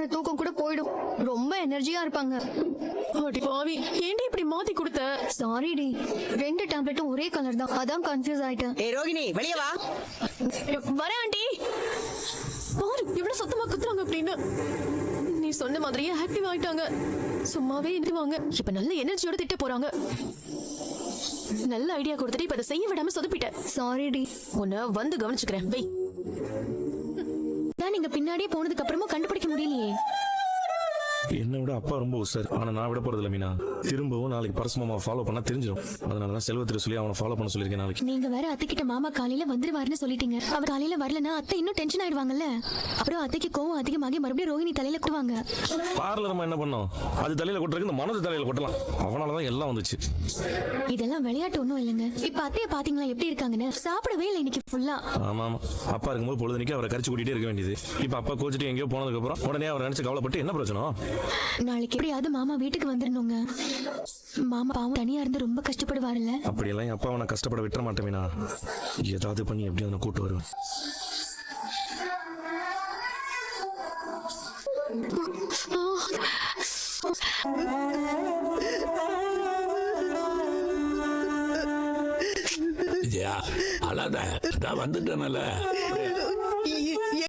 வர தூக்கம் கூட போயிடும். ரொம்ப எனர்ஜியா இருப்பாங்க. அடி பாவி, ஏன்டி இப்படி மாத்தி கொடுத்த? சாரி டி, 2 டேப்லெட்டும் ஒரே கலர் தான், அதான் கன்ஃபியூஸ் ஆயிட்டேன். ஏய் ரோகிணி, வெளிய வா. வரேன் ஆண்டி. பாரு இவ்வளவு சத்தமா குத்துறாங்க அப்படின்னு. நீ சொன்ன மாதிரியே ஆக்டிவ் ஆயிட்டாங்க. சும்மாவே இருந்துவாங்க, இப்ப நல்ல எனர்ஜியோட திட்ட போறாங்க. நல்ல ஐடியா கொடுத்துட்டு இப்ப அதை செய்ய விடாம சொதப்பிட்டேன். Sorry D. உன்னை வந்து கவனிச்சுக்கிறேன். வை. நீங்க பின்னாடியே போனதுக்கு அப்புறமும் கண்டுபிடிக்க முடியலையே. என்னை விட அப்பா ரொம்ப உசார். ஆனா நான் விட போறது இல்ல மீனா. திரும்பவும் நாளைக்கு பரசுமாமா ஃபாலோ பண்ணா தெரிஞ்சிடும். அதனாலதான் செல்வத்திற்கு சொல்லி அவனை ஃபாலோ பண்ண சொல்லியிருக்கேன் நாளைக்கு. நீங்க வேற அத்தைக்கிட்ட மாமா காலையில வந்துருவாருன்னு சொல்லிட்டீங்க. அவர் காலையில வரலன்னா அத்தை இன்னும் டென்ஷன் ஆயிடுவாங்கல்ல. அப்புறம் அத்தைக்கு கோவம் அதிகமாகி மறுபடியும் ரோஹிணி தலையில கொட்டுவாங்க. பார்லர் நம்ம என்ன பண்ணோம், அது தலையில கொட்டுறதுக்கு இந்த மனது தலையில கொட்டலாம். அவனாலதான் எல்லாம் வந்துச்சு. இதெல்லாம் விளையாட்டு ஒண்ணும் இல்லைங்க. இப்ப அத்தைய பாத்தீங்களா எப்படி இருக்காங்கன்னு? சாப்பிடவே இல்லை இன்னைக்கு ஃபுல்லா. ஆமா ஆமா, அப்பா இருக்கும்போது பொழுதுனிக்கு அவரை கரிச்சு கூட்டிட்டே இருக்க வேண்டியது. இப்ப அப்பா கோச்சிட்டு எங்கேயோ போனதுக்கு அப்புறம் உடனே அவர் நினைச்சு கவலைப்பட்டு என்ன பிரச்சனை? நாளைக்கு எப்படியாவது மாமா வீட்டுக்கு வந்துடணுங்க. மாமா பாவம் தனியா இருந்து ரொம்ப கஷ்டப்படுவாருல்ல. அப்படியெல்லாம் என் அப்பா அவனை கஷ்டப்பட விட்டுற மாட்டேன் மீனா. ஏதாவது பண்ணி எப்படி அவனை கூட்டு வருவேன். விஜயா, அழாத, நான் வந்துட்டேன்ல.